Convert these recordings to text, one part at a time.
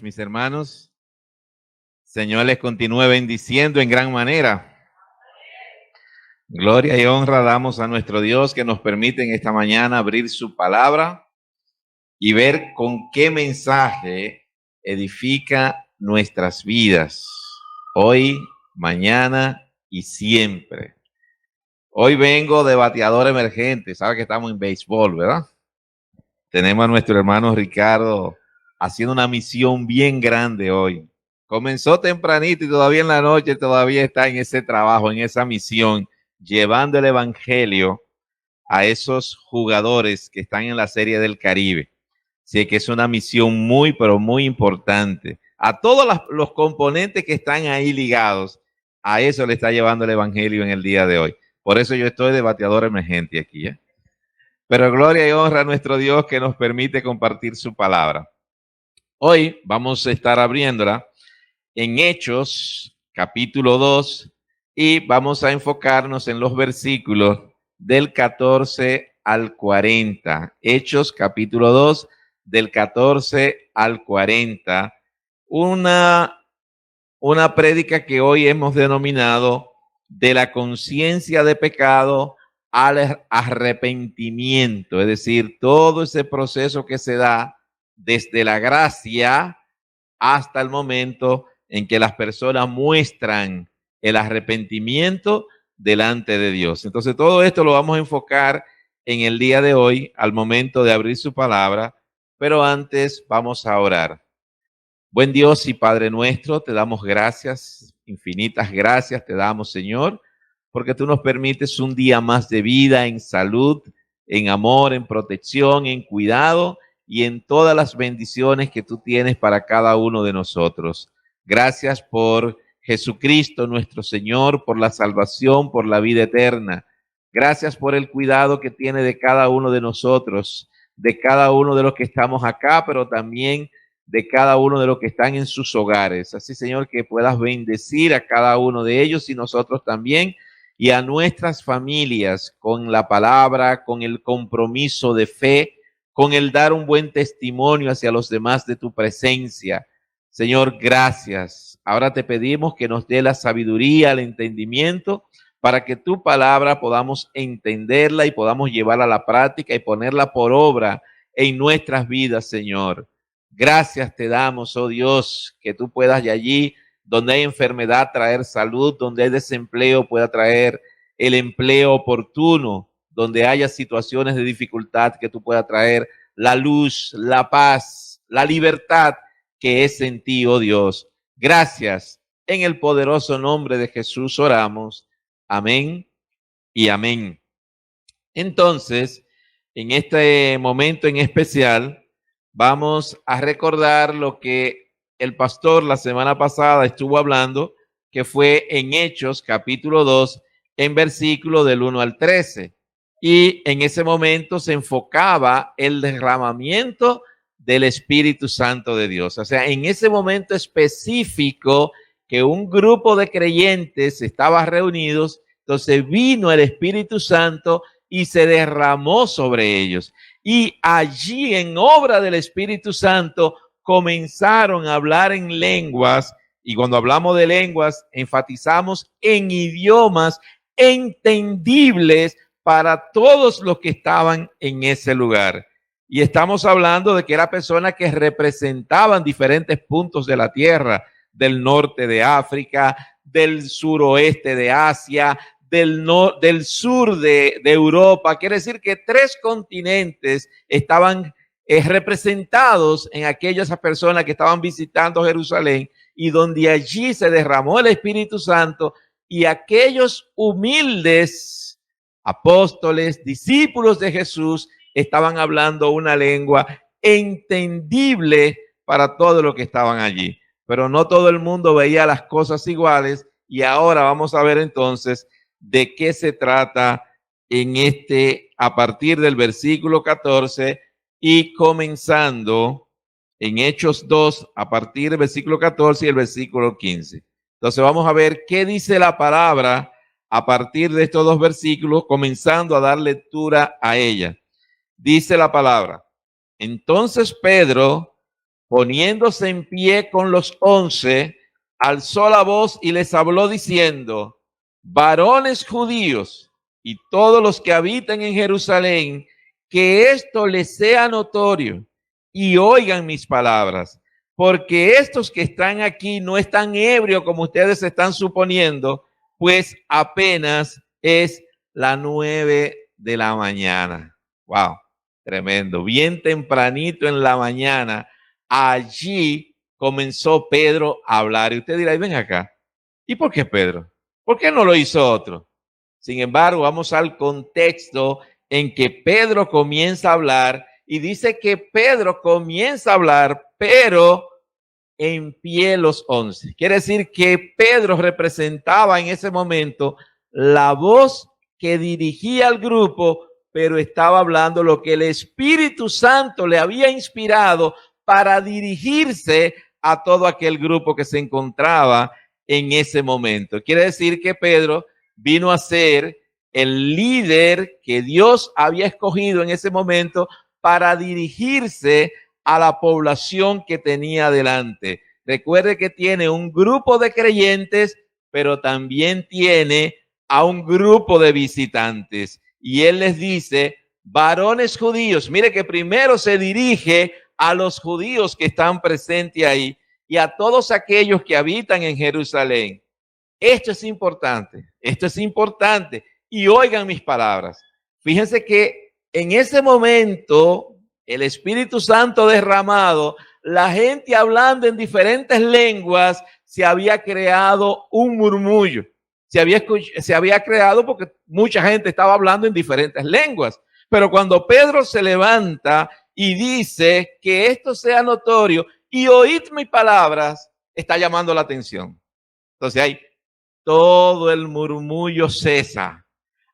Mis hermanos, Señor les continúe bendiciendo en gran manera. Gloria y honra damos a nuestro Dios que nos permite en esta mañana abrir su palabra y ver con qué mensaje edifica nuestras vidas, hoy, mañana y siempre. Hoy vengo de bateador emergente, sabe que estamos en béisbol, ¿verdad? Tenemos a nuestro hermano Ricardo haciendo una misión bien grande hoy. Comenzó tempranito y todavía en la noche todavía está en ese trabajo, en esa misión, llevando el evangelio a esos jugadores que están en la Serie del Caribe. Así que es una misión muy, pero muy importante. A todos los componentes que están ahí ligados, a eso le está llevando el evangelio en el día de hoy. Por eso yo estoy de bateador emergente aquí, ¿eh? Pero gloria y honra a nuestro Dios que nos permite compartir su palabra. Hoy vamos a estar abriéndola en Hechos, capítulo 2, y vamos a enfocarnos en los versículos del 14 al 40. Hechos, capítulo 2, del 14 al 40. Una prédica que hoy hemos denominado de la conciencia de pecado al arrepentimiento, es decir, todo ese proceso que se da desde la gracia hasta el momento en que las personas muestran el arrepentimiento delante de Dios. Entonces, todo esto lo vamos a enfocar en el día de hoy, al momento de abrir su palabra, pero antes vamos a orar. Buen Dios y Padre nuestro, te damos gracias, infinitas gracias te damos, Señor, porque tú nos permites un día más de vida en salud, en amor, en protección, en cuidado y en todas las bendiciones que tú tienes para cada uno de nosotros. Gracias por Jesucristo nuestro Señor, por la salvación, por la vida eterna. Gracias por el cuidado que tiene de cada uno de nosotros, de cada uno de los que estamos acá, pero también de cada uno de los que están en sus hogares. Así, Señor, que puedas bendecir a cada uno de ellos y nosotros también, y a nuestras familias con la palabra, con el compromiso de fe, con el dar un buen testimonio hacia los demás de tu presencia. Señor, gracias. Ahora te pedimos que nos dé la sabiduría, el entendimiento, para que tu palabra podamos entenderla y podamos llevarla a la práctica y ponerla por obra en nuestras vidas, Señor. Gracias te damos, oh Dios, que tú puedas de allí donde hay enfermedad traer salud, donde hay desempleo pueda traer el empleo oportuno, donde haya situaciones de dificultad que tú puedas traer la luz, la paz, la libertad que es en ti, oh Dios. Gracias. En el poderoso nombre de Jesús oramos. Amén y amén. Entonces, en este momento en especial, vamos a recordar lo que el pastor la semana pasada estuvo hablando, que fue en Hechos capítulo 2, en versículo del 1 al 13. Y en ese momento se enfocaba el derramamiento del Espíritu Santo de Dios. O sea, en ese momento específico que un grupo de creyentes estaba reunidos, entonces vino el Espíritu Santo y se derramó sobre ellos. Y allí, en obra del Espíritu Santo, comenzaron a hablar en lenguas. Y cuando hablamos de lenguas, enfatizamos en idiomas entendibles para todos los que estaban en ese lugar. Y estamos hablando de que eran personas que representaban diferentes puntos de la tierra, del norte de África, del suroeste de Asia, del sur de Europa. Quiere decir que 3 continentes estaban representados en aquellas personas que estaban visitando Jerusalén, y donde allí se derramó el Espíritu Santo, y aquellos humildes apóstoles, discípulos de Jesús, estaban hablando una lengua entendible para todos los que estaban allí. Pero no todo el mundo veía las cosas iguales, y ahora vamos a ver entonces de qué se trata a partir del versículo 14 y comenzando en Hechos 2, a partir del versículo 14 y el versículo 15. Entonces vamos a ver qué dice la palabra a partir de estos dos versículos, comenzando a dar lectura a ella. Dice la palabra: entonces Pedro, poniéndose en pie con los 11, alzó la voz y les habló diciendo: varones judíos y todos los que habitan en Jerusalén, que esto les sea notorio y oigan mis palabras, porque estos que están aquí no están ebrios como ustedes están suponiendo, pues apenas es las 9 de la mañana. Wow, tremendo. Bien tempranito en la mañana, allí comenzó Pedro a hablar. Y usted dirá, ven acá, ¿y por qué Pedro? ¿Por qué no lo hizo otro? Sin embargo, vamos al contexto en que Pedro comienza a hablar y dice que Pedro comienza a hablar, pero en pie los 11. Quiere decir que Pedro representaba en ese momento la voz que dirigía al grupo, pero estaba hablando lo que el Espíritu Santo le había inspirado para dirigirse a todo aquel grupo que se encontraba en ese momento. Quiere decir que Pedro vino a ser el líder que Dios había escogido en ese momento para dirigirse a la población que tenía delante. Recuerde que tiene un grupo de creyentes, pero también tiene a un grupo de visitantes. Y él les dice, varones judíos, mire que primero se dirige a los judíos que están presentes ahí y a todos aquellos que habitan en Jerusalén. Esto es importante. Y oigan mis palabras. Fíjense que en ese momento el Espíritu Santo derramado, la gente hablando en diferentes lenguas, se había creado un murmullo. Se había creado porque mucha gente estaba hablando en diferentes lenguas. Pero cuando Pedro se levanta y dice que esto sea notorio y oíd mis palabras, está llamando la atención. Entonces ahí todo el murmullo cesa.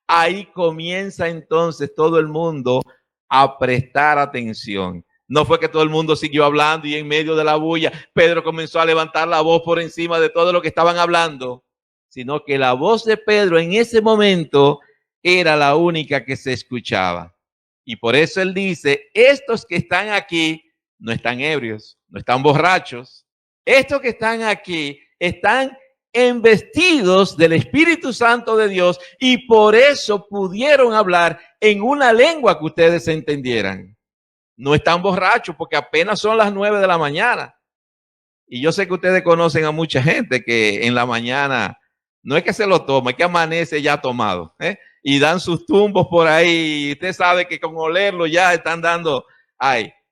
Ahí comienza entonces todo el mundo a prestar atención. No fue que todo el mundo siguió hablando y en medio de la bulla Pedro comenzó a levantar la voz por encima de todo lo que estaban hablando, sino que la voz de Pedro en ese momento era la única que se escuchaba. Y por eso él dice, estos que están aquí no están ebrios, no están borrachos. Estos que están aquí están embestidos del Espíritu Santo de Dios y por eso pudieron hablar en una lengua que ustedes entendieran. No están borrachos porque apenas son las 9 de la mañana. Y yo sé que ustedes conocen a mucha gente que en la mañana no es que se lo toma, es que amanece ya tomado, y dan sus tumbos por ahí. Y usted sabe que con olerlo ya están dando,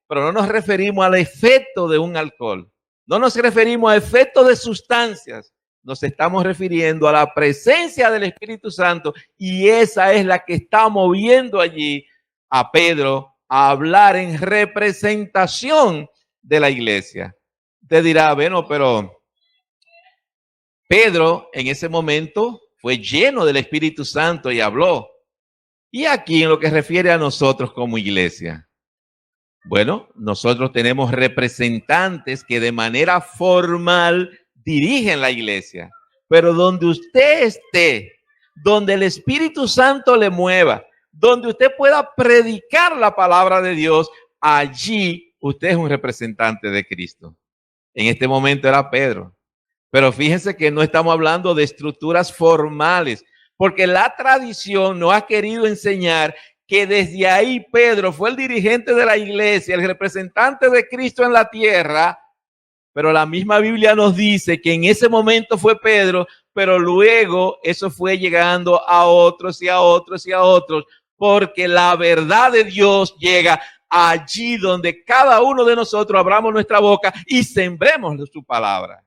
pero no nos referimos al efecto de un alcohol. No nos referimos al efecto de sustancias. Nos estamos refiriendo a la presencia del Espíritu Santo y esa es la que está moviendo allí a Pedro a hablar en representación de la iglesia. Usted dirá, bueno, pero Pedro en ese momento fue lleno del Espíritu Santo y habló. Y aquí en lo que refiere a nosotros como iglesia, bueno, nosotros tenemos representantes que de manera formal dirigen la iglesia, pero donde usted esté, donde el Espíritu Santo le mueva, donde usted pueda predicar la palabra de Dios, allí usted es un representante de Cristo. En este momento era Pedro, pero fíjense que no estamos hablando de estructuras formales, porque la tradición nos ha querido enseñar que desde ahí Pedro fue el dirigente de la iglesia, el representante de Cristo en la tierra, pero la misma Biblia nos dice que en ese momento fue Pedro, pero luego eso fue llegando a otros y a otros y a otros, porque la verdad de Dios llega allí donde cada uno de nosotros abramos nuestra boca y sembremos su palabra.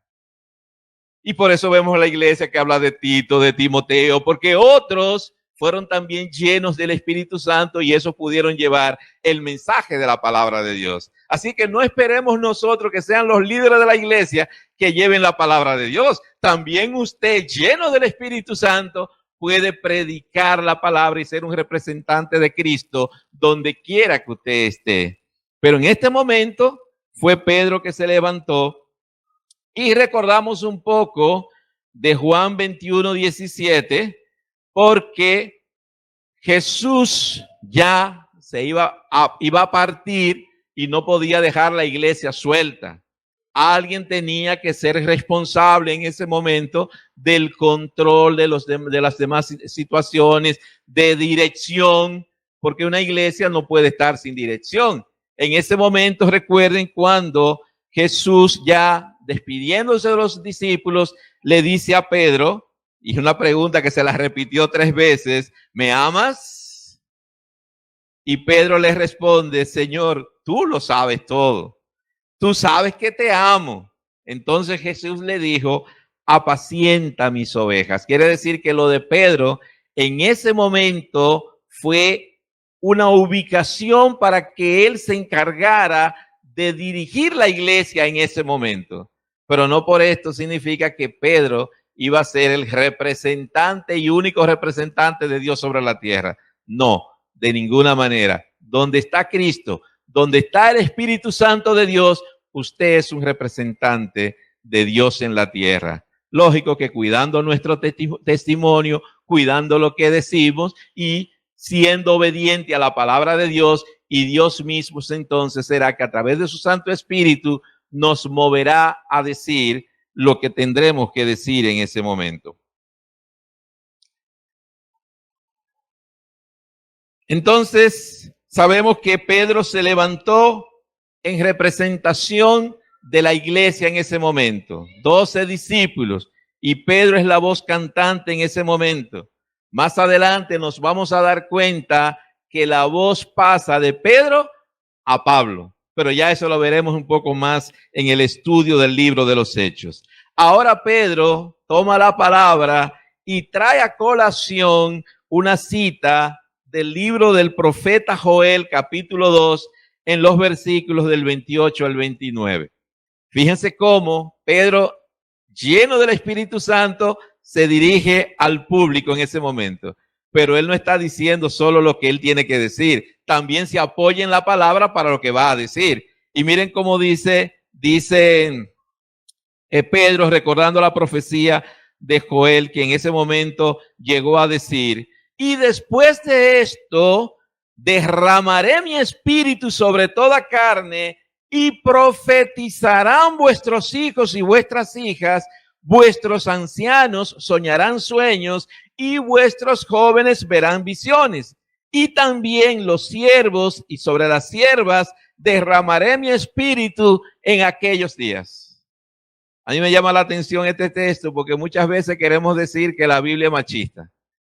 Y por eso vemos la iglesia que habla de Tito, de Timoteo, porque otros fueron también llenos del Espíritu Santo y esos pudieron llevar el mensaje de la palabra de Dios. Así que no esperemos nosotros que sean los líderes de la iglesia que lleven la palabra de Dios. También usted, lleno del Espíritu Santo, puede predicar la palabra y ser un representante de Cristo donde quiera que usted esté. Pero en este momento fue Pedro que se levantó y recordamos un poco de Juan 21:17, porque Jesús ya iba a partir y no podía dejar la iglesia suelta. Alguien tenía que ser responsable en ese momento del control de las demás situaciones, de dirección, porque una iglesia no puede estar sin dirección. En ese momento, recuerden cuando Jesús, ya despidiéndose de los discípulos, le dice a Pedro, y una pregunta que se la repitió 3 veces, ¿me amas? Y Pedro le responde, Señor, tú lo sabes todo. Tú sabes que te amo. Entonces Jesús le dijo, apacienta mis ovejas. Quiere decir que lo de Pedro en ese momento fue una ubicación para que él se encargara de dirigir la iglesia en ese momento. Pero no por esto significa que Pedro iba a ser el representante y único representante de Dios sobre la tierra. No, de ninguna manera. Donde está Cristo, donde está el Espíritu Santo de Dios, usted es un representante de Dios en la tierra. Lógico que cuidando nuestro testimonio, cuidando lo que decimos y siendo obediente a la palabra de Dios, y Dios mismo entonces será que a través de su Santo Espíritu nos moverá a decir lo que tendremos que decir en ese momento. Entonces, sabemos que Pedro se levantó en representación de la iglesia en ese momento. 12 discípulos y Pedro es la voz cantante en ese momento. Más adelante nos vamos a dar cuenta que la voz pasa de Pedro a Pablo, pero ya eso lo veremos un poco más en el estudio del libro de los Hechos. Ahora Pedro toma la palabra y trae a colación una cita del libro del profeta Joel, capítulo 2, en los versículos del 28 al 29. Fíjense cómo Pedro, lleno del Espíritu Santo, se dirige al público en ese momento. Pero él no está diciendo solo lo que él tiene que decir. También se apoya en la palabra para lo que va a decir. Y miren cómo dice Pedro, recordando la profecía de Joel, que en ese momento llegó a decir, y después de esto, derramaré mi espíritu sobre toda carne y profetizarán vuestros hijos y vuestras hijas, vuestros ancianos soñarán sueños y vuestros jóvenes verán visiones. Y también los siervos y sobre las siervas derramaré mi espíritu en aquellos días. A mí me llama la atención este texto porque muchas veces queremos decir que la Biblia es machista.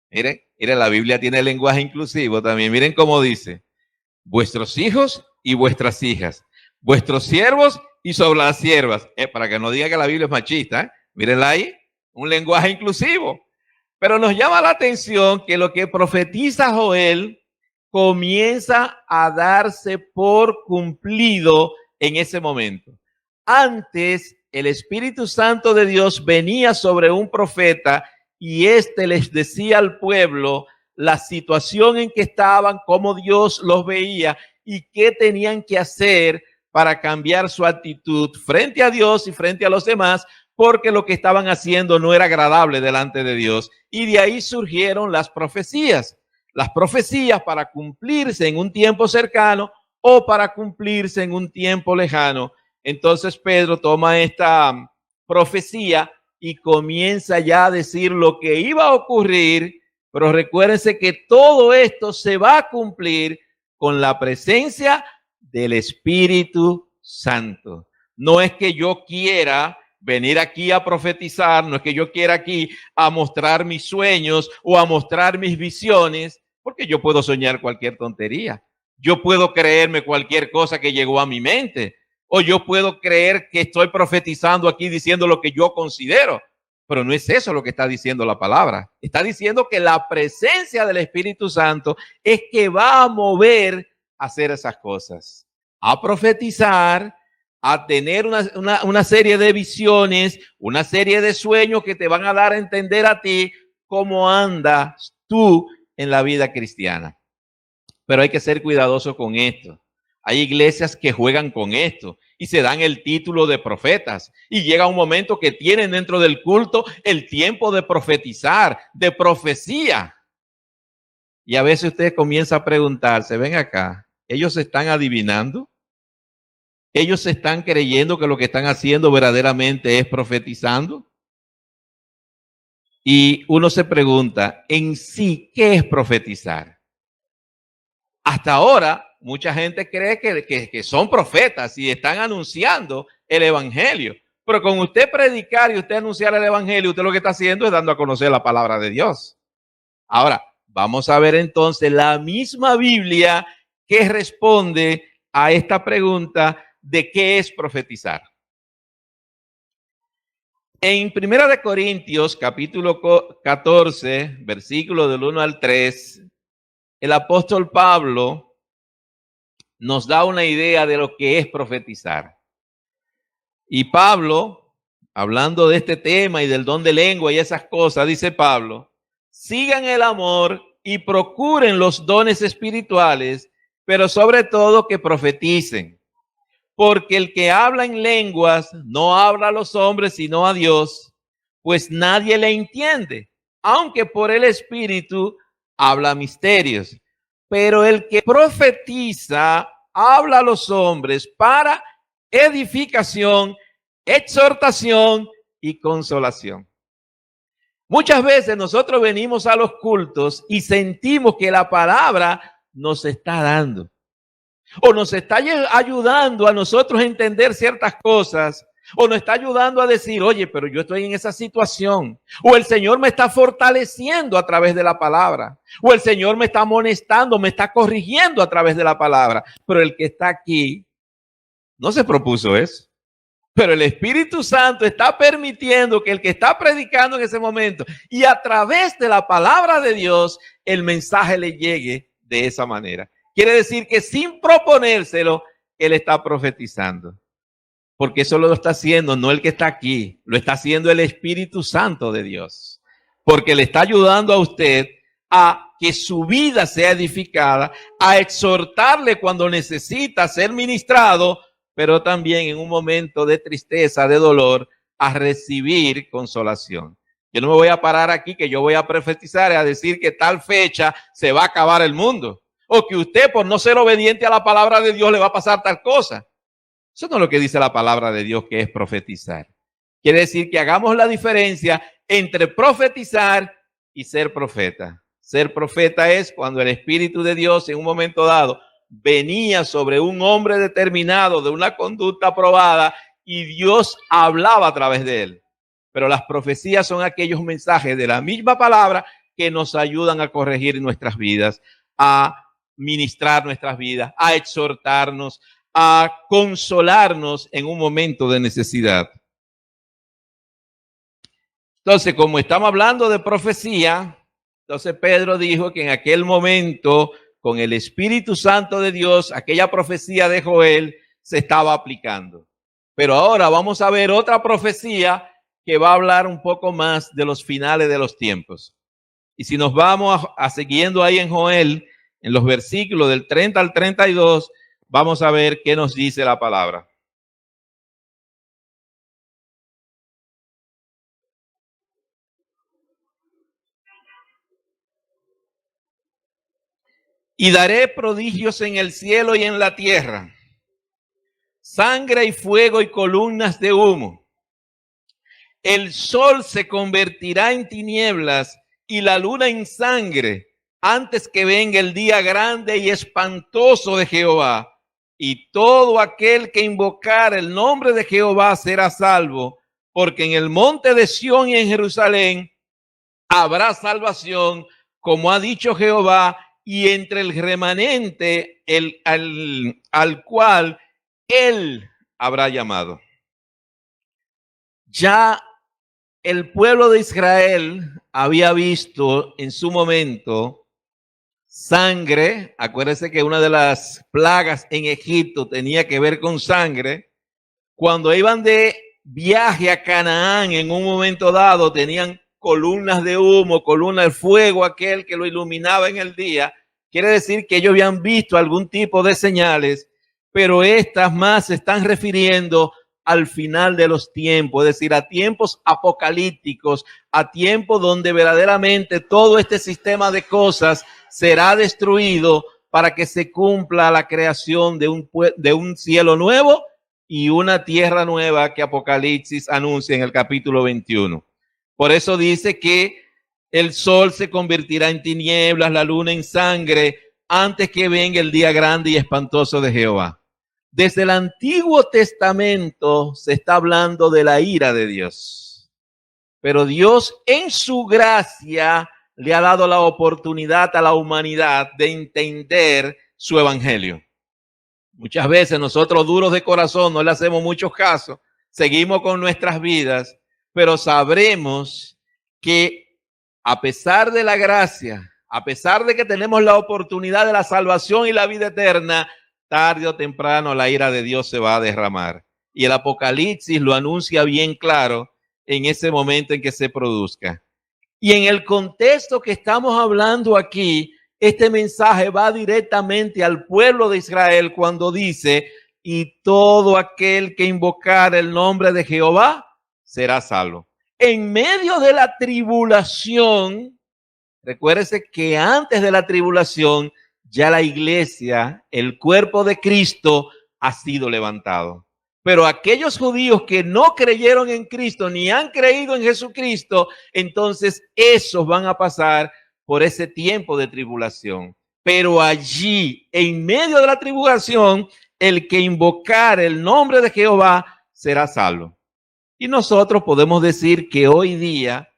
Miren, la Biblia tiene lenguaje inclusivo también. Miren cómo dice, vuestros hijos y vuestras hijas, vuestros siervos y sobre las siervas. Para que no diga que la Biblia es machista, mírenla ahí, un lenguaje inclusivo. Pero nos llama la atención que lo que profetiza Joel comienza a darse por cumplido en ese momento. Antes, el Espíritu Santo de Dios venía sobre un profeta y éste les decía al pueblo la situación en que estaban, cómo Dios los veía y qué tenían que hacer para cambiar su actitud frente a Dios y frente a los demás, porque lo que estaban haciendo no era agradable delante de Dios. Y de ahí surgieron las profecías para cumplirse en un tiempo cercano o para cumplirse en un tiempo lejano. Entonces Pedro toma esta profecía y comienza ya a decir lo que iba a ocurrir, pero recuérdense que todo esto se va a cumplir con la presencia del Espíritu Santo. No es que yo quiera venir aquí a profetizar, no es que yo quiera aquí a mostrar mis sueños o a mostrar mis visiones, porque yo puedo soñar cualquier tontería. Yo puedo creerme cualquier cosa que llegó a mi mente. O yo puedo creer que estoy profetizando aquí diciendo lo que yo considero, pero no es eso lo que está diciendo la palabra. Está diciendo que la presencia del Espíritu Santo es que va a mover a hacer esas cosas, a profetizar, a tener una serie de visiones, una serie de sueños que te van a dar a entender a ti cómo andas tú en la vida cristiana. Pero hay que ser cuidadoso con esto. Hay iglesias que juegan con esto y se dan el título de profetas. Y llega un momento que tienen dentro del culto el tiempo de profetizar, de profecía. Y a veces usted comienza a preguntarse, ven acá, ¿ellos están adivinando? ¿Ellos están creyendo que lo que están haciendo verdaderamente es profetizando? Y uno se pregunta, en sí, ¿qué es profetizar? Hasta ahora, mucha gente cree que son profetas y están anunciando el evangelio. Pero con usted predicar y usted anunciar el evangelio, usted lo que está haciendo es dando a conocer la palabra de Dios. Ahora, vamos a ver entonces la misma Biblia que responde a esta pregunta de qué es profetizar. En 1 Corintios, capítulo 14, versículo del 1 al 3, el apóstol Pablo nos da una idea de lo que es profetizar. Y Pablo, hablando de este tema y del don de lengua y esas cosas, dice Pablo, sigan el amor y procuren los dones espirituales, pero sobre todo que profeticen. Porque el que habla en lenguas no habla a los hombres, sino a Dios, pues nadie le entiende, aunque por el Espíritu habla misterios. Pero el que profetiza habla a los hombres para edificación, exhortación y consolación. Muchas veces nosotros venimos a los cultos y sentimos que la palabra nos está dando o nos está ayudando a nosotros a entender ciertas cosas, o nos está ayudando a decir, oye, pero yo estoy en esa situación, o el Señor me está fortaleciendo a través de la palabra, o el Señor me está amonestando, me está corrigiendo a través de la palabra. Pero el que está aquí no se propuso eso. Pero el Espíritu Santo está permitiendo que el que está predicando en ese momento y a través de la palabra de Dios, el mensaje le llegue de esa manera. Quiere decir que sin proponérselo, él está profetizando. Porque eso lo está haciendo no el que está aquí, lo está haciendo el Espíritu Santo de Dios. Porque le está ayudando a usted a que su vida sea edificada, a exhortarle cuando necesita ser ministrado, pero también en un momento de tristeza, de dolor, a recibir consolación. Yo no me voy a parar aquí que yo voy a profetizar y a decir que tal fecha se va a acabar el mundo. O que usted por no ser obediente a la palabra de Dios le va a pasar tal cosa. Eso no es lo que dice la palabra de Dios, que es profetizar. Quiere decir que hagamos la diferencia entre profetizar y ser profeta. Ser profeta es cuando el Espíritu de Dios en un momento dado venía sobre un hombre determinado de una conducta aprobada y Dios hablaba a través de él. Pero las profecías son aquellos mensajes de la misma palabra que nos ayudan a corregir nuestras vidas, a ministrar nuestras vidas, a exhortarnos, a consolarnos en un momento de necesidad. Entonces, como estamos hablando de profecía, entonces Pedro dijo que en aquel momento, con el Espíritu Santo de Dios, aquella profecía de Joel se estaba aplicando. Pero ahora vamos a ver otra profecía que va a hablar un poco más de los finales de los tiempos. Y si nos vamos a siguiendo ahí en Joel, en los versículos del 30 al 32, vamos a ver qué nos dice la palabra. Y daré prodigios en el cielo y en la tierra, sangre y fuego y columnas de humo. El sol se convertirá en tinieblas y la luna en sangre antes que venga el día grande y espantoso de Jehová. Y todo aquel que invocar el nombre de Jehová será salvo, porque en el monte de Sión y en Jerusalén habrá salvación, como ha dicho Jehová, y entre el remanente al cual él habrá llamado. Ya el pueblo de Israel había visto en su momento sangre. Acuérdense que una de las plagas en Egipto tenía que ver con sangre. Cuando iban de viaje a Canaán, en un momento dado tenían columnas de humo, columnas de fuego, aquel que lo iluminaba en el día. Quiere decir que ellos habían visto algún tipo de señales, pero estas más se están refiriendo al final de los tiempos, es decir, a tiempos apocalípticos, a tiempos donde verdaderamente todo este sistema de cosas será destruido para que se cumpla la creación de un cielo nuevo y una tierra nueva que Apocalipsis anuncia en el capítulo 21. Por eso dice que el sol se convertirá en tinieblas, la luna en sangre, antes que venga el día grande y espantoso de Jehová. Desde el Antiguo Testamento se está hablando de la ira de Dios. Pero Dios en su gracia le ha dado la oportunidad a la humanidad de entender su evangelio. Muchas veces nosotros duros de corazón no le hacemos mucho caso, seguimos con nuestras vidas, pero sabremos que a pesar de la gracia, a pesar de que tenemos la oportunidad de la salvación y la vida eterna, tarde o temprano la ira de Dios se va a derramar. Y el Apocalipsis lo anuncia bien claro en ese momento en que se produzca. Y en el contexto que estamos hablando aquí, este mensaje va directamente al pueblo de Israel cuando dice, y todo aquel que invocar el nombre de Jehová será salvo. En medio de la tribulación, recuérdese que antes de la tribulación, ya la iglesia, el cuerpo de Cristo, ha sido levantado. Pero aquellos judíos que no creyeron en Cristo ni han creído en Jesucristo, entonces esos van a pasar por ese tiempo de tribulación. Pero allí, en medio de la tribulación, el que invocar el nombre de Jehová será salvo. Y nosotros podemos decir que hoy día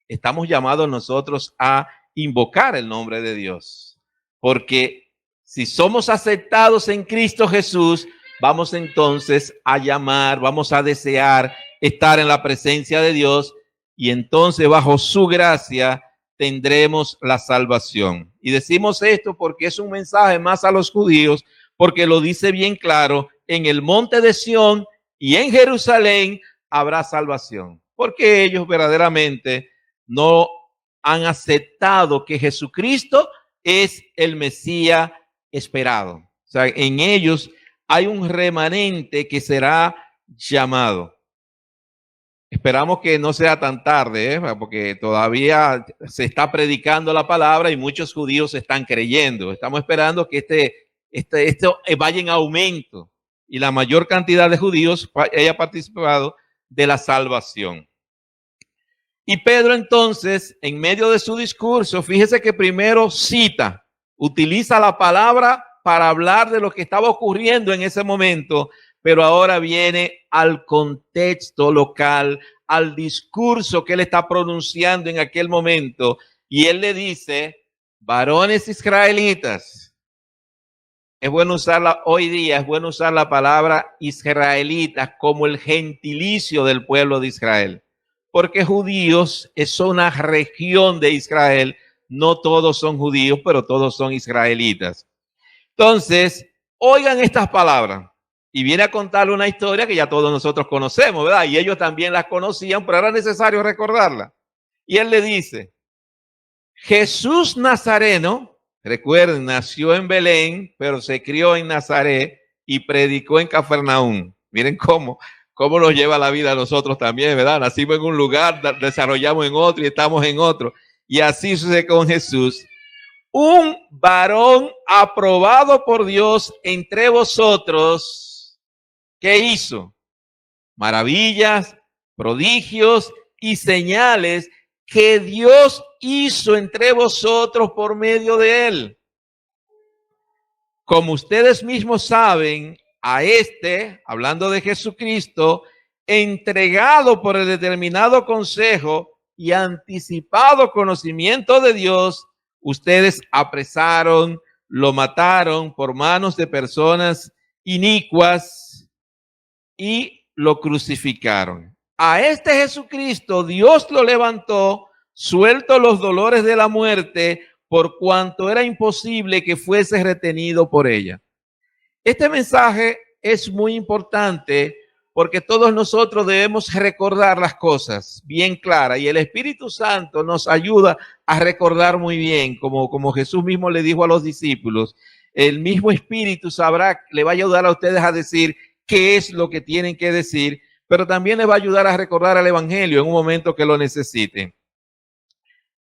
estamos llamados nosotros a invocar el nombre de Dios. Porque si somos aceptados en Cristo Jesús, vamos entonces a llamar, vamos a desear estar en la presencia de Dios y entonces bajo su gracia tendremos la salvación. Y decimos esto porque es un mensaje más a los judíos, porque lo dice bien claro, en el monte de Sión y en Jerusalén habrá salvación, porque ellos verdaderamente no han aceptado que Jesucristo es el Mesías esperado. O sea, en ellos hay un remanente que será llamado. Esperamos que no sea tan tarde, porque todavía se está predicando la palabra y muchos judíos están creyendo. Estamos esperando que esto vaya en aumento y la mayor cantidad de judíos haya participado de la salvación. Y Pedro entonces, en medio de su discurso, fíjese que primero utiliza la palabra para hablar de lo que estaba ocurriendo en ese momento, pero ahora viene al contexto local, al discurso que él está pronunciando en aquel momento, y él le dice, varones israelitas, es bueno usarla hoy día, es bueno usar la palabra israelitas como el gentilicio del pueblo de Israel, porque judíos es una región de Israel, no todos son judíos, pero todos son israelitas. Entonces, oigan estas palabras. Y viene a contarle una historia que ya todos nosotros conocemos, ¿verdad? Y ellos también las conocían, pero era necesario recordarla. Y él le dice, Jesús Nazareno, recuerden, nació en Belén, pero se crió en Nazaret y predicó en Cafarnaúm. Miren cómo nos lleva la vida a nosotros también, ¿verdad? Nacimos en un lugar, desarrollamos en otro y estamos en otro. Y así sucede con Jesús. Un varón aprobado por Dios entre vosotros, ¿qué hizo? Maravillas, prodigios y señales que Dios hizo entre vosotros por medio de él. Como ustedes mismos saben, a hablando de Jesucristo, entregado por el determinado consejo y anticipado conocimiento de Dios, ustedes apresaron, lo mataron por manos de personas inicuas y lo crucificaron. A Jesucristo Dios lo levantó, suelto los dolores de la muerte, por cuanto era imposible que fuese retenido por ella. Este mensaje es muy importante porque todos nosotros debemos recordar las cosas bien claras y el Espíritu Santo nos ayuda a recordar muy bien, como Jesús mismo le dijo a los discípulos. El mismo Espíritu sabrá, le va a ayudar a ustedes a decir qué es lo que tienen que decir, pero también les va a ayudar a recordar el Evangelio en un momento que lo necesiten.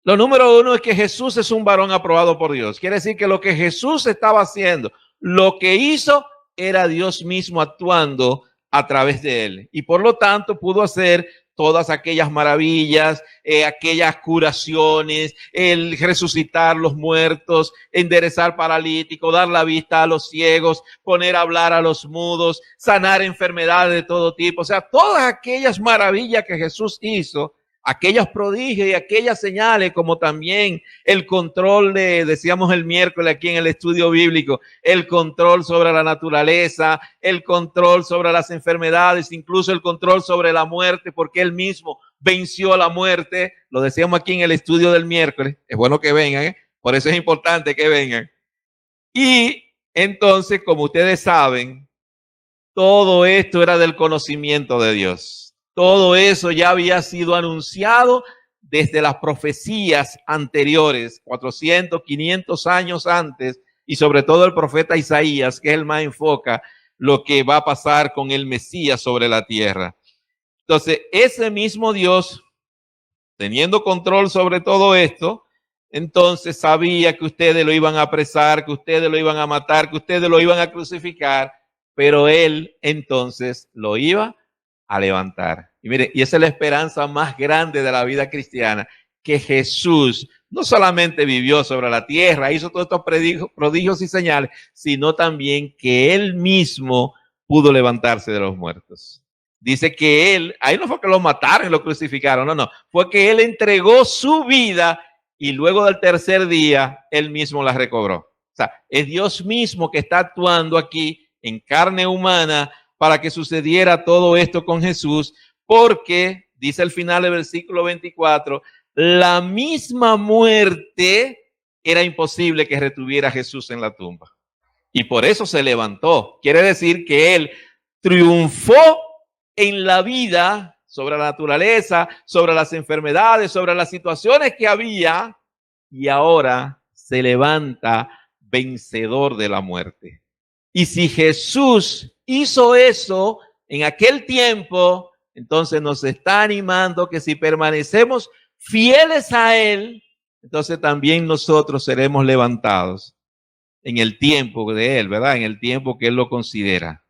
Lo número uno es que Jesús es un varón aprobado por Dios. Quiere decir que lo que Jesús estaba haciendo, lo que hizo, era Dios mismo actuando a través de él. Y por lo tanto pudo hacer todas aquellas maravillas, aquellas curaciones, el resucitar los muertos, enderezar paralíticos, dar la vista a los ciegos, poner a hablar a los mudos, sanar enfermedades de todo tipo. O sea, todas aquellas maravillas que Jesús hizo, aquellos prodigios y aquellas señales, como también el control decíamos el miércoles aquí en el estudio bíblico, el control sobre la naturaleza, el control sobre las enfermedades, incluso el control sobre la muerte, porque él mismo venció la muerte. Lo decíamos aquí en el estudio del miércoles. Es bueno que vengan, por eso es importante que vengan. Y entonces, como ustedes saben, todo esto era del conocimiento de Dios. Todo eso ya había sido anunciado desde las profecías anteriores, 400, 500 años antes, y sobre todo el profeta Isaías, que es el más enfoca lo que va a pasar con el Mesías sobre la tierra. Entonces, ese mismo Dios, teniendo control sobre todo esto, entonces sabía que ustedes lo iban a apresar, que ustedes lo iban a matar, que ustedes lo iban a crucificar, pero él entonces lo iba a levantar. Y mire, y esa es la esperanza más grande de la vida cristiana, que Jesús no solamente vivió sobre la tierra, hizo todos estos prodigios y señales, sino también que él mismo pudo levantarse de los muertos. Dice que él, ahí no fue que lo mataron y lo crucificaron, no, fue que él entregó su vida y luego del tercer día, él mismo la recobró. O sea, es Dios mismo que está actuando aquí en carne humana para que sucediera todo esto con Jesús, porque, dice el final del versículo 24, la misma muerte era imposible que retuviera a Jesús en la tumba. Y por eso se levantó. Quiere decir que él triunfó en la vida sobre la naturaleza, sobre las enfermedades, sobre las situaciones que había, y ahora se levanta vencedor de la muerte. Y si Jesús hizo eso en aquel tiempo, entonces nos está animando que si permanecemos fieles a él, entonces también nosotros seremos levantados en el tiempo de él, ¿verdad? En el tiempo que él lo considera.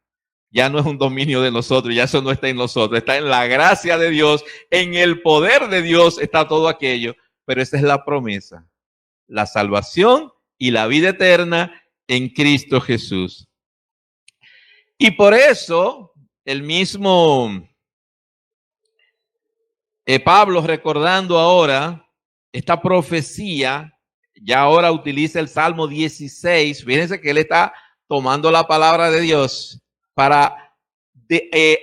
Ya no es un dominio de nosotros, ya eso no está en nosotros, está en la gracia de Dios, en el poder de Dios está todo aquello, pero esa es la promesa, la salvación y la vida eterna en Cristo Jesús. Y por eso el mismo Pablo, recordando ahora esta profecía, ya ahora utiliza el Salmo 16. Fíjense que él está tomando la palabra de Dios para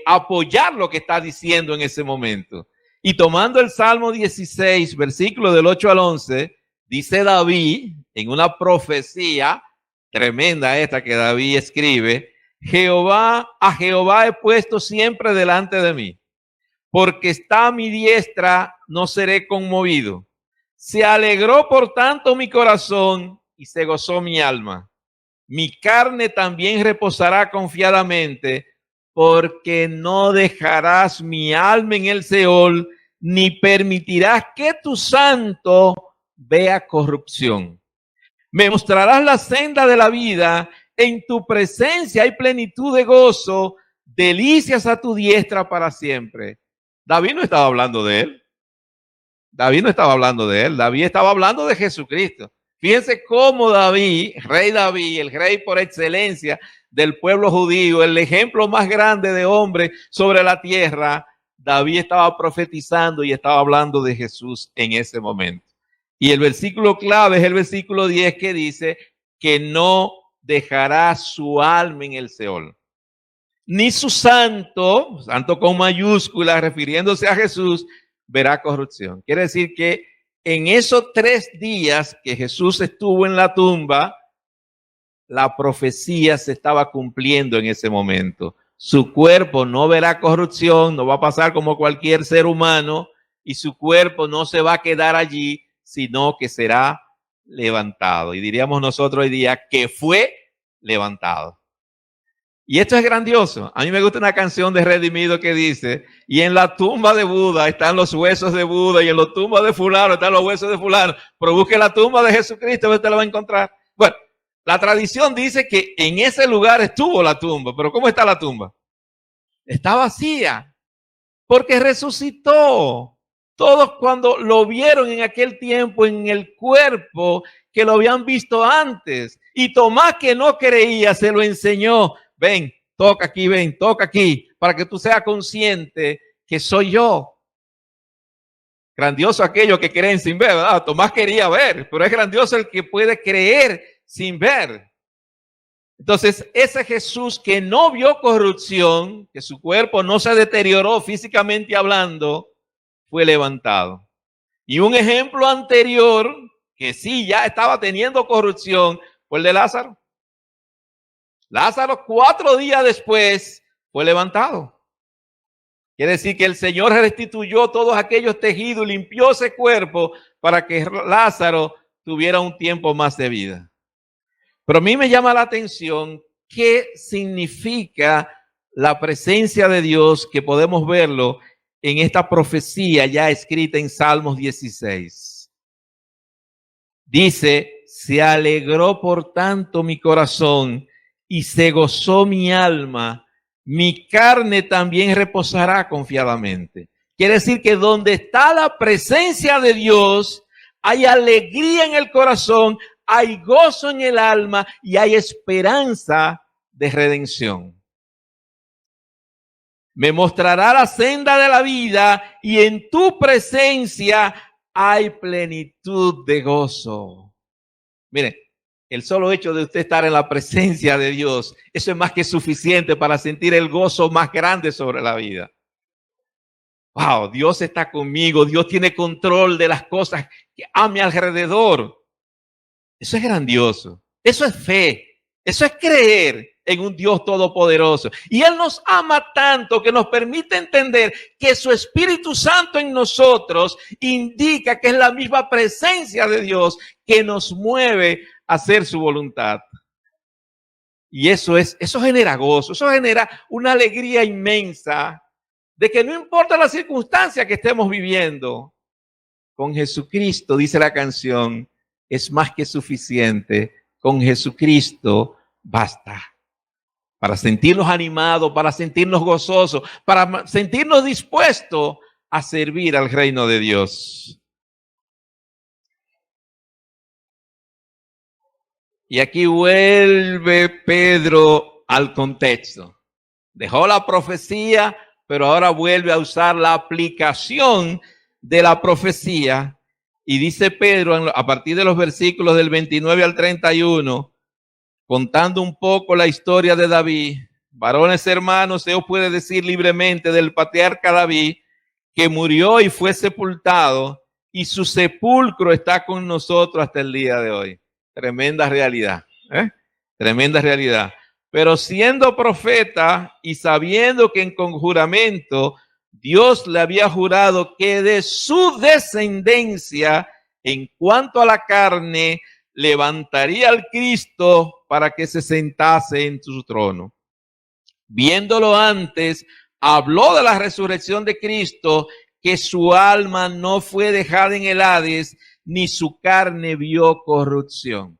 apoyar lo que está diciendo en ese momento. Y tomando el Salmo 16, versículo del 8 al 11, dice David, en una profecía tremenda esta que David escribe, a Jehová he puesto siempre delante de mí, porque está a mi diestra, no seré conmovido. Se alegró por tanto mi corazón y se gozó mi alma. Mi carne también reposará confiadamente, porque no dejarás mi alma en el Seol, ni permitirás que tu santo vea corrupción. Me mostrarás la senda de la vida, en tu presencia hay plenitud de gozo, delicias a tu diestra para siempre. David no estaba hablando de él. David estaba hablando de Jesucristo. Fíjense cómo David, el rey por excelencia del pueblo judío, el ejemplo más grande de hombre sobre la tierra, David estaba profetizando y estaba hablando de Jesús en ese momento. Y el versículo clave es el versículo 10 que dice que no dejará su alma en el Seol, ni su santo con mayúscula, refiriéndose a Jesús, verá corrupción. Quiere decir que en esos 3 días que Jesús estuvo en la tumba, la profecía se estaba cumpliendo en ese momento. Su cuerpo no verá corrupción, no va a pasar como cualquier ser humano, y su cuerpo no se va a quedar allí, sino que será levantado. Y diríamos nosotros hoy día que fue levantado. Y esto es grandioso. A mí me gusta una canción de Redimido que dice, y en la tumba de Buda están los huesos de Buda, y en la tumba de fulano están los huesos de fulano, pero busque la tumba de Jesucristo, usted la va a encontrar. Bueno, la tradición dice que en ese lugar estuvo la tumba, pero ¿cómo está la tumba? Está vacía, porque resucitó. Todos cuando lo vieron en aquel tiempo en el cuerpo que lo habían visto antes, y Tomás, que no creía, se lo enseñó. Ven, toca aquí, para que tú seas consciente que soy yo. Grandioso aquellos que creen sin ver, ¿verdad? Tomás quería ver, pero es grandioso el que puede creer sin ver. Entonces, ese Jesús que no vio corrupción, que su cuerpo no se deterioró físicamente hablando, fue levantado. Y un ejemplo anterior, que sí ya estaba teniendo corrupción, fue el de Lázaro. Lázaro 4 días después fue levantado. Quiere decir que el Señor restituyó todos aquellos tejidos, limpió ese cuerpo para que Lázaro tuviera un tiempo más de vida. Pero a mí me llama la atención qué significa la presencia de Dios, que podemos verlo en esta profecía ya escrita en Salmos 16. Dice, se alegró por tanto mi corazón y se gozó mi alma, mi carne también reposará confiadamente. Quiere decir que donde está la presencia de Dios, hay alegría en el corazón, hay gozo en el alma y hay esperanza de redención. Me mostrará la senda de la vida y en tu presencia hay plenitud de gozo. Miren, el solo hecho de usted estar en la presencia de Dios, eso es más que suficiente para sentir el gozo más grande sobre la vida. Wow, Dios está conmigo, Dios tiene control de las cosas a mi alrededor. Eso es grandioso, eso es fe, eso es creer en un Dios todopoderoso. Y Él nos ama tanto que nos permite entender que su Espíritu Santo en nosotros indica que es la misma presencia de Dios que nos mueve a hacer su voluntad. Y eso genera gozo, eso genera una alegría inmensa de que no importa la circunstancia que estemos viviendo, con Jesucristo, dice la canción, es más que suficiente. Con Jesucristo basta. Para sentirnos animados, para sentirnos gozosos, para sentirnos dispuestos a servir al reino de Dios. Y aquí vuelve Pedro al contexto. Dejó la profecía, pero ahora vuelve a usar la aplicación de la profecía. Y dice Pedro, a partir de los versículos del 29 al 31, contando un poco la historia de David, varones hermanos, Dios puede decir libremente del patriarca David, que murió y fue sepultado, y su sepulcro está con nosotros hasta el día de hoy. Tremenda realidad, tremenda realidad. Pero siendo profeta y sabiendo que en conjuramento Dios le había jurado que de su descendencia, en cuanto a la carne, levantaría al Cristo para que se sentase en su trono. Viéndolo antes, habló de la resurrección de Cristo, que su alma no fue dejada en el Hades, ni su carne vio corrupción.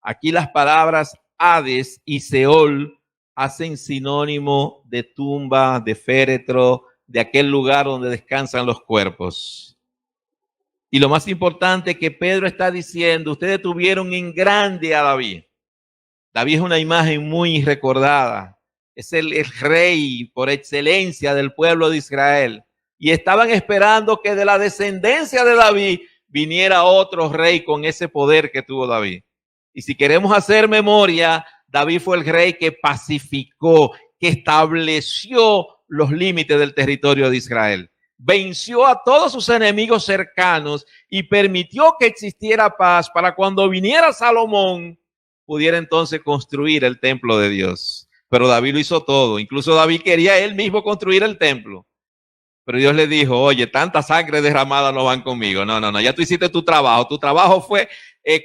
Aquí las palabras Hades y Seol hacen sinónimo de tumba, de féretro, de aquel lugar donde descansan los cuerpos. Y lo más importante que Pedro está diciendo, ustedes tuvieron en grande a David. David es una imagen muy recordada. Es el rey por excelencia del pueblo de Israel. Y estaban esperando que de la descendencia de David viniera otro rey con ese poder que tuvo David. Y si queremos hacer memoria, David fue el rey que pacificó, que estableció los límites del territorio de Israel. Venció a todos sus enemigos cercanos y permitió que existiera paz para cuando viniera Salomón, pudiera entonces construir el templo de Dios. pero David lo hizo todo. Incluso David quería él mismo construir el templo. Pero Dios le dijo, oye, tanta sangre derramada no van conmigo. No, ya tú hiciste tu trabajo. Tu trabajo fue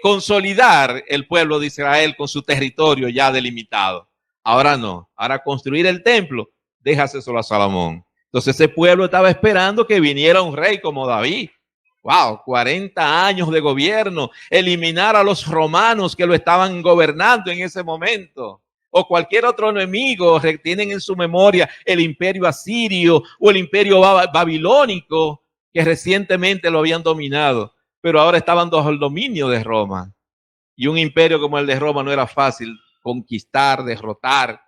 consolidar el pueblo de Israel con su territorio ya delimitado. Ahora no. Ahora construir el templo, déjaselo a Salomón. Entonces ese pueblo estaba esperando que viniera un rey como David. Wow, 40 años de gobierno, eliminar a los romanos que lo estaban gobernando en ese momento. O cualquier otro enemigo, tienen en su memoria el imperio asirio o el imperio babilónico que recientemente lo habían dominado, pero ahora estaban bajo el dominio de Roma. Y un imperio como el de Roma no era fácil conquistar, derrotar.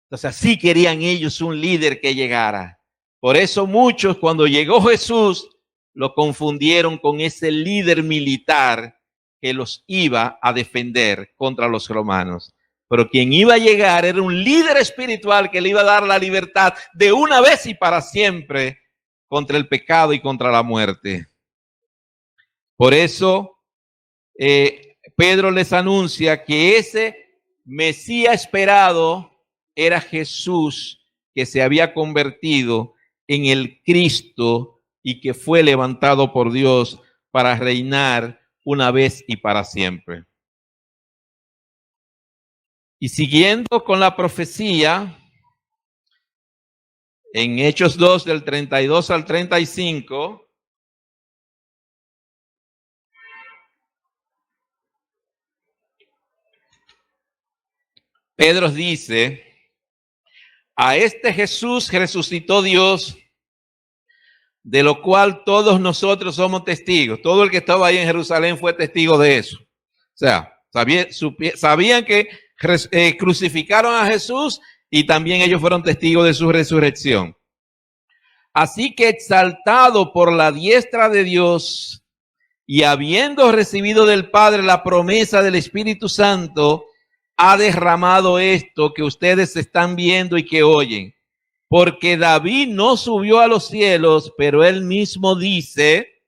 Entonces así querían ellos un líder que llegara. Por eso muchos cuando llegó Jesús lo confundieron con ese líder militar que los iba a defender contra los romanos. Pero quien iba a llegar era un líder espiritual que le iba a dar la libertad de una vez y para siempre contra el pecado y contra la muerte. Por eso Pedro les anuncia que ese Mesías esperado era Jesús, que se había convertido en el Cristo y que fue levantado por Dios para reinar una vez y para siempre. Y siguiendo con la profecía, en Hechos 2, del 32 al 35, Pedro dice, a este Jesús resucitó Dios, de lo cual todos nosotros somos testigos. Todo el que estaba ahí en Jerusalén fue testigo de eso. O sea, sabían que crucificaron a Jesús y también ellos fueron testigos de su resurrección. Así que exaltado por la diestra de Dios y habiendo recibido del Padre la promesa del Espíritu Santo, ha derramado esto que ustedes están viendo y que oyen. Porque David no subió a los cielos, pero él mismo dice,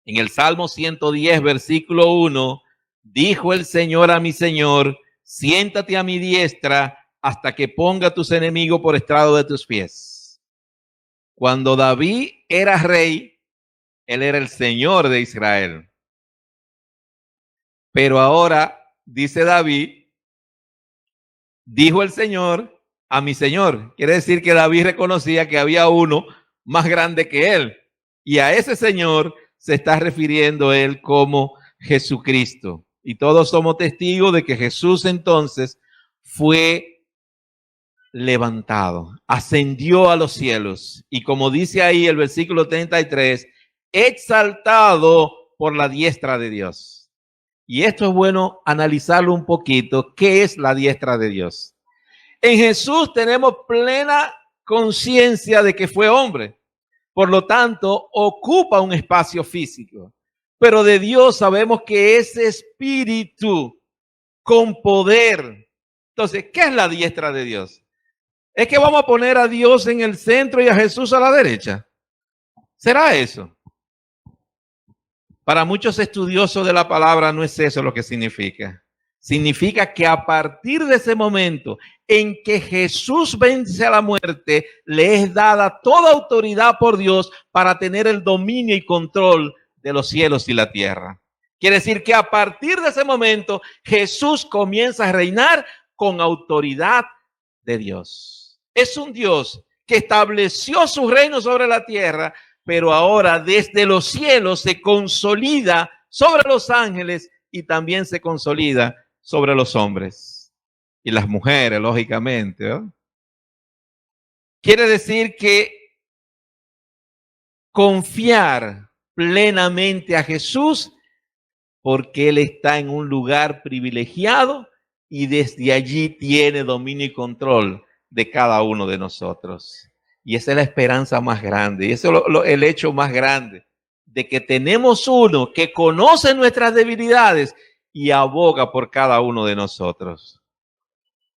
en el Salmo 110, versículo 1, dijo el Señor a mi Señor, siéntate a mi diestra hasta que ponga a tus enemigos por estrado de tus pies. Cuando David era rey, él era el Señor de Israel. Pero ahora, dice David, dijo el Señor a mi Señor. Quiere decir que David reconocía que había uno más grande que él. Y a ese Señor se está refiriendo él como Jesucristo. Y todos somos testigos de que Jesús entonces fue levantado, ascendió a los cielos. Y como dice ahí el versículo 33, exaltado por la diestra de Dios. Y esto es bueno analizarlo un poquito. ¿Qué es la diestra de Dios? En Jesús tenemos plena conciencia de que fue hombre. Por lo tanto, ocupa un espacio físico. Pero de Dios sabemos que es espíritu con poder. Entonces, ¿qué es la diestra de Dios? ¿Es que vamos a poner a Dios en el centro y a Jesús a la derecha? ¿Será eso? Para muchos estudiosos de la palabra no es eso lo que significa. Significa que a partir de ese momento en que Jesús vence a la muerte, le es dada toda autoridad por Dios para tener el dominio y control de los cielos y la tierra. Quiere decir que a partir de ese momento Jesús comienza a reinar con autoridad de Dios. Es un Dios que estableció su reino sobre la tierra, pero ahora desde los cielos se consolida sobre los ángeles y también se consolida sobre los hombres y las mujeres, lógicamente, ¿no? Quiere decir que confiar plenamente a Jesús porque Él está en un lugar privilegiado y desde allí tiene dominio y control de cada uno de nosotros. Y esa es la esperanza más grande, y ese es el hecho más grande, de que tenemos uno que conoce nuestras debilidades y aboga por cada uno de nosotros.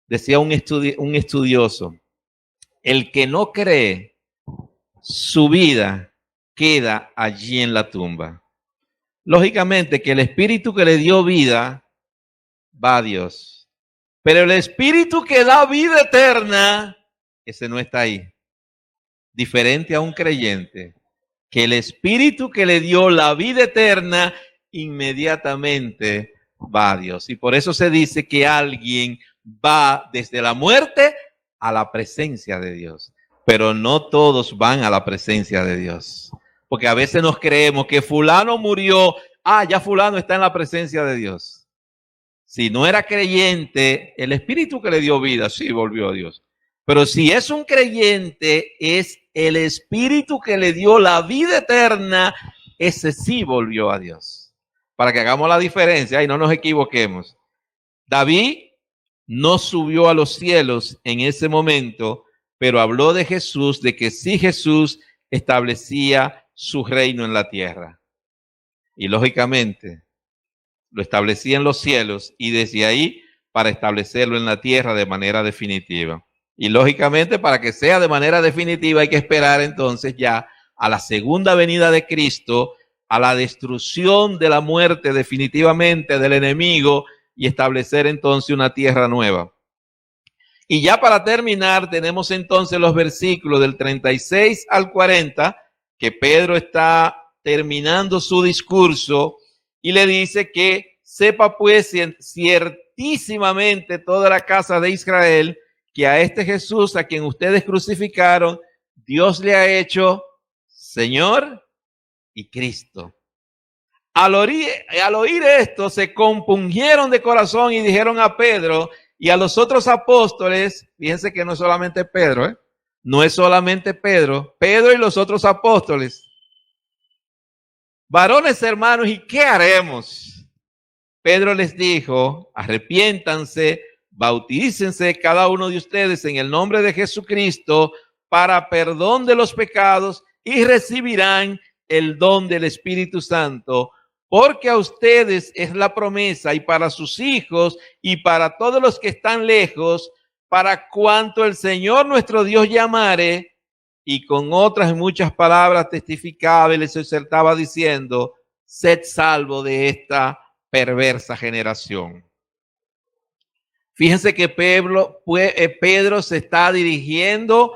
Decía un estudioso, el que no cree, su vida queda allí en la tumba. Lógicamente que el espíritu que le dio vida va a Dios. Pero el Espíritu que da vida eterna, ese no está ahí. Diferente a un creyente, que el Espíritu que le dio la vida eterna, inmediatamente va a Dios. Y por eso se dice que alguien va desde la muerte a la presencia de Dios. Pero no todos van a la presencia de Dios. Porque a veces nos creemos que fulano murió, ya fulano está en la presencia de Dios. Si no era creyente, el Espíritu que le dio vida, sí volvió a Dios. Pero si es un creyente, es el Espíritu que le dio la vida eterna, ese sí volvió a Dios. Para que hagamos la diferencia y no nos equivoquemos. David no subió a los cielos en ese momento, pero habló de Jesús, de que sí Jesús establecía su reino en la tierra. Y lógicamente lo establecía en los cielos y desde ahí para establecerlo en la tierra de manera definitiva. Y lógicamente para que sea de manera definitiva hay que esperar entonces ya a la segunda venida de Cristo, a la destrucción de la muerte definitivamente del enemigo y establecer entonces una tierra nueva. Y ya para terminar tenemos entonces los versículos del 36 al 40 que Pedro está terminando su discurso y le dice que sepa pues ciertísimamente toda la casa de Israel que a este Jesús a quien ustedes crucificaron, Dios le ha hecho Señor y Cristo. Al oír esto, se compungieron de corazón y dijeron a Pedro y a los otros apóstoles, fíjense que no es solamente Pedro, no es solamente Pedro, Pedro y los otros apóstoles. Varones hermanos, ¿y qué haremos? Pedro les dijo, arrepiéntanse, bautícense cada uno de ustedes en el nombre de Jesucristo para perdón de los pecados y recibirán el don del Espíritu Santo, porque a ustedes es la promesa y para sus hijos y para todos los que están lejos, para cuanto el Señor nuestro Dios llamare. Y con otras muchas palabras testificaba y les exhortaba diciendo, sed salvo de esta perversa generación. Fíjense que Pedro se está dirigiendo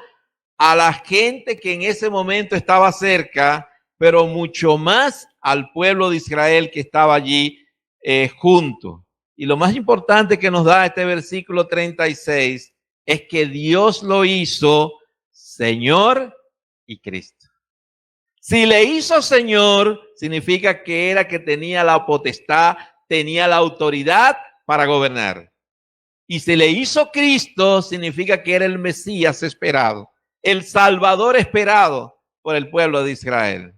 a la gente que en ese momento estaba cerca, pero mucho más al pueblo de Israel que estaba allí junto. Y lo más importante que nos da este versículo 36 es que Dios lo hizo Señor y Cristo. Si le hizo Señor, significa que era que tenía la potestad, tenía la autoridad para gobernar. Y si le hizo Cristo, significa que era el Mesías esperado, el Salvador esperado por el pueblo de Israel.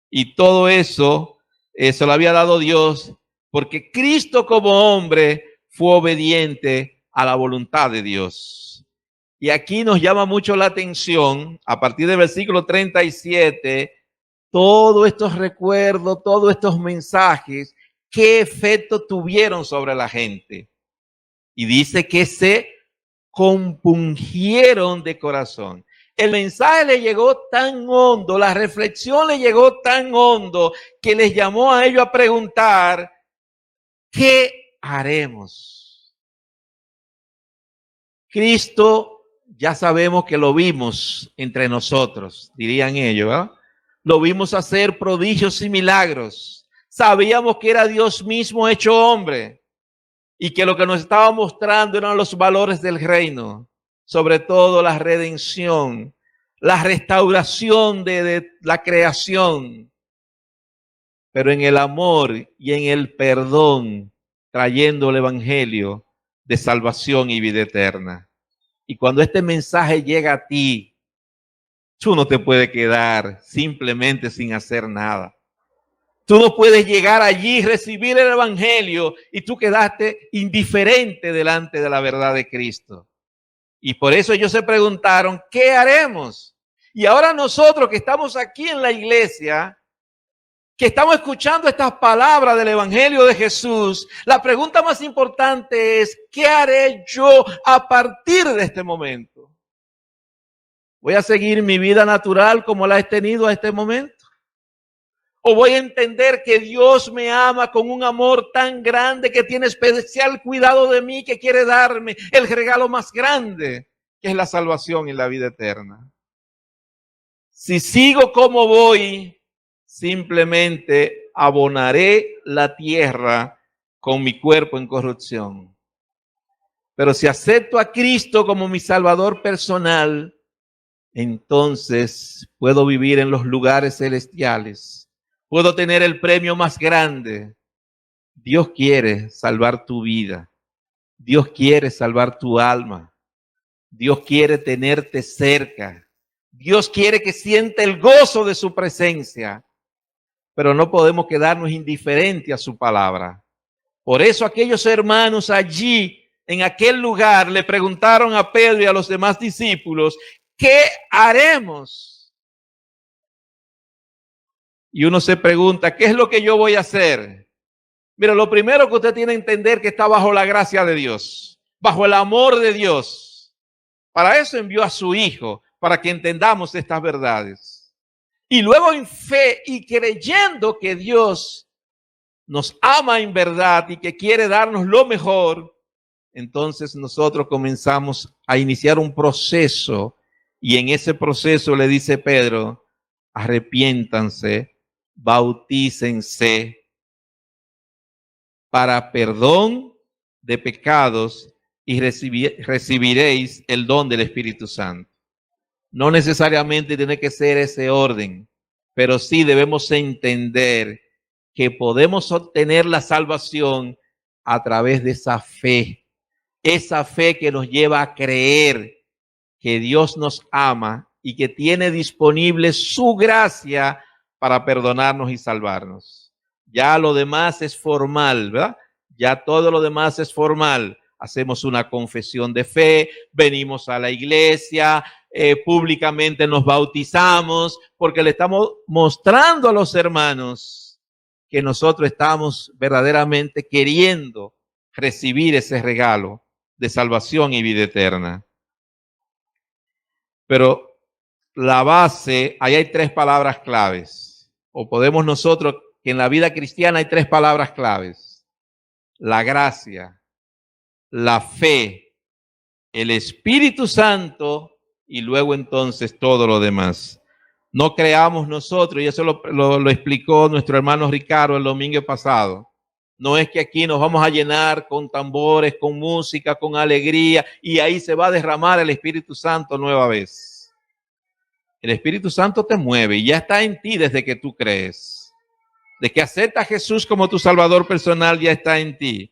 Y todo eso se lo había dado Dios porque Cristo como hombre fue obediente a la voluntad de Dios. Y aquí nos llama mucho la atención, a partir del versículo 37, todos estos recuerdos, todos estos mensajes, qué efecto tuvieron sobre la gente. Y dice que se compungieron de corazón. El mensaje le llegó tan hondo, la reflexión le llegó tan hondo, que les llamó a ellos a preguntar, ¿qué haremos? Cristo, ya sabemos que lo vimos entre nosotros, dirían ellos, ¿verdad? Lo vimos hacer prodigios y milagros. Sabíamos que era Dios mismo hecho hombre y que lo que nos estaba mostrando eran los valores del reino, sobre todo la redención, la restauración de la creación, pero en el amor y en el perdón, trayendo el evangelio de salvación y vida eterna. Y cuando este mensaje llega a ti, tú no te puedes quedar simplemente sin hacer nada. Tú no puedes llegar allí, recibir el evangelio y tú quedaste indiferente delante de la verdad de Cristo. Y por eso ellos se preguntaron, ¿qué haremos? Y ahora nosotros que estamos aquí en la iglesia, que estamos escuchando estas palabras del evangelio de Jesús, la pregunta más importante es, ¿qué haré yo a partir de este momento? ¿Voy a seguir mi vida natural como la he tenido a este momento? ¿O voy a entender que Dios me ama con un amor tan grande, que tiene especial cuidado de mí, que quiere darme el regalo más grande, que es la salvación y la vida eterna? Si sigo como voy, simplemente abonaré la tierra con mi cuerpo en corrupción. Pero si acepto a Cristo como mi Salvador personal, entonces puedo vivir en los lugares celestiales. Puedo tener el premio más grande. Dios quiere salvar tu vida. Dios quiere salvar tu alma. Dios quiere tenerte cerca. Dios quiere que sienta el gozo de su presencia. Pero no podemos quedarnos indiferentes a su palabra. Por eso aquellos hermanos allí en aquel lugar le preguntaron a Pedro y a los demás discípulos, ¿qué haremos? Y uno se pregunta, ¿qué es lo que yo voy a hacer? Mira, lo primero que usted tiene que entender, que está bajo la gracia de Dios, bajo el amor de Dios. Para eso envió a su Hijo, para que entendamos estas verdades. Y luego en fe y creyendo que Dios nos ama en verdad y que quiere darnos lo mejor, entonces nosotros comenzamos a iniciar un proceso, y en ese proceso le dice Pedro, arrepiéntanse, bautícense para perdón de pecados y recibiréis el don del Espíritu Santo. No necesariamente tiene que ser ese orden, pero sí debemos entender que podemos obtener la salvación a través de esa fe que nos lleva a creer que Dios nos ama y que tiene disponible su gracia para perdonarnos y salvarnos. Ya lo demás es formal, ¿verdad? Ya todo lo demás es formal. Hacemos una confesión de fe, venimos a la iglesia, públicamente nos bautizamos, porque le estamos mostrando a los hermanos que nosotros estamos verdaderamente queriendo recibir ese regalo de salvación y vida eterna. Pero la base, ahí hay tres palabras claves. O podemos nosotros, que en la vida cristiana hay tres palabras claves: la gracia, la fe, el Espíritu Santo, y luego entonces todo lo demás. No creamos nosotros, y eso lo explicó nuestro hermano Ricardo el domingo pasado. No es que aquí nos vamos a llenar con tambores, con música, con alegría, y ahí se va a derramar el Espíritu Santo nueva vez. El Espíritu Santo te mueve y ya está en ti desde que tú crees. De que aceptas a Jesús como tu Salvador personal, ya está en ti.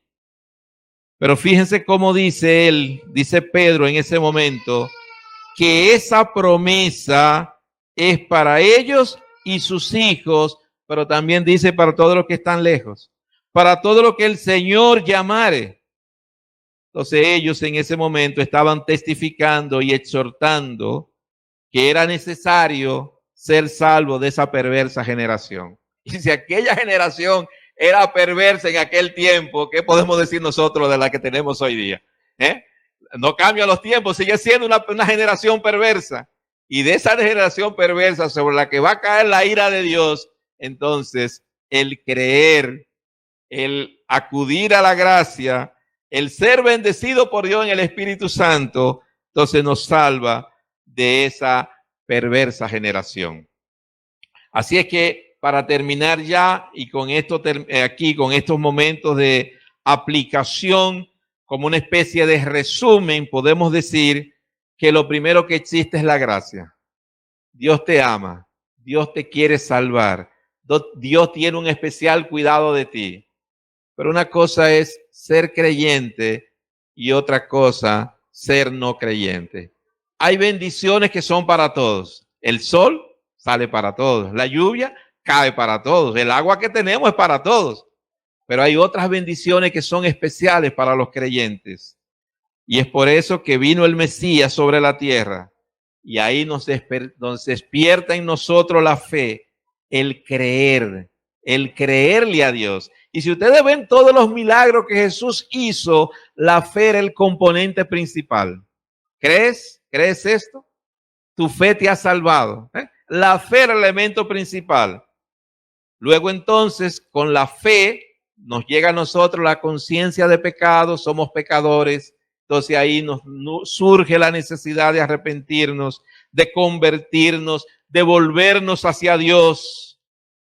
Pero fíjense cómo dice Pedro en ese momento, que esa promesa es para ellos y sus hijos, pero también dice para todos los que están lejos, para todo lo que el Señor llamare. Entonces ellos en ese momento estaban testificando y exhortando que era necesario ser salvo de esa perversa generación. Y si aquella generación era perversa en aquel tiempo, ¿qué podemos decir nosotros de la que tenemos hoy día? No cambian los tiempos, sigue siendo una generación perversa. Y de esa generación perversa sobre la que va a caer la ira de Dios, entonces el creer, el acudir a la gracia, el ser bendecido por Dios en el Espíritu Santo, entonces nos salva de esa perversa generación. Así es que para terminar ya, y con esto aquí, con estos momentos de aplicación, como una especie de resumen, podemos decir que lo primero que existe es la gracia. Dios te ama, Dios te quiere salvar, Dios tiene un especial cuidado de ti. Pero una cosa es ser creyente y otra cosa ser no creyente. Hay bendiciones que son para todos. El sol sale para todos, la lluvia cae para todos, el agua que tenemos es para todos. Pero hay otras bendiciones que son especiales para los creyentes. Y es por eso que vino el Mesías sobre la tierra. Y ahí nos despierta en nosotros la fe, el creerle a Dios. Y si ustedes ven todos los milagros que Jesús hizo, la fe era el componente principal. ¿Crees? ¿Crees esto? Tu fe te ha salvado. La fe era el elemento principal. Luego entonces, con la fe, nos llega a nosotros la conciencia de pecado, somos pecadores. Entonces ahí nos surge la necesidad de arrepentirnos, de convertirnos, de volvernos hacia Dios.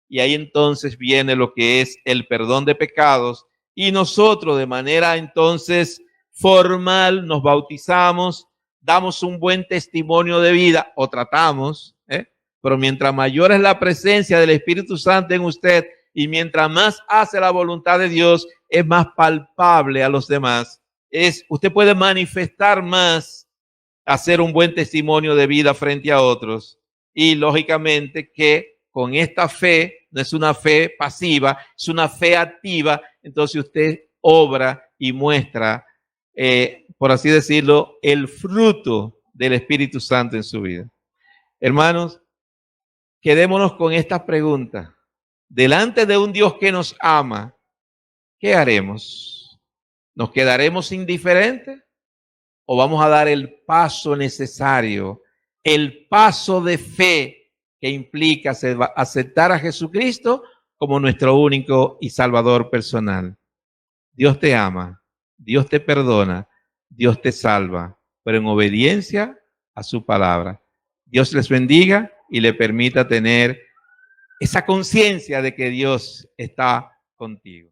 Y ahí entonces viene lo que es el perdón de pecados. Y nosotros de manera entonces formal nos bautizamos, damos un buen testimonio de vida o tratamos, pero mientras mayor es la presencia del Espíritu Santo en usted y mientras más hace la voluntad de Dios, es más palpable a los demás. Usted puede manifestar más, hacer un buen testimonio de vida frente a otros. Y lógicamente que con esta fe, no es una fe pasiva, es una fe activa, entonces usted obra y muestra, por así decirlo, el fruto del Espíritu Santo en su vida. Hermanos, quedémonos con esta pregunta. Delante de un Dios que nos ama, ¿qué haremos? ¿Nos quedaremos indiferentes o vamos a dar el paso necesario, el paso de fe que implica aceptar a Jesucristo como nuestro único y salvador personal? Dios te ama, Dios te perdona, Dios te salva, pero en obediencia a su palabra. Dios les bendiga y le permita tener esa conciencia de que Dios está contigo.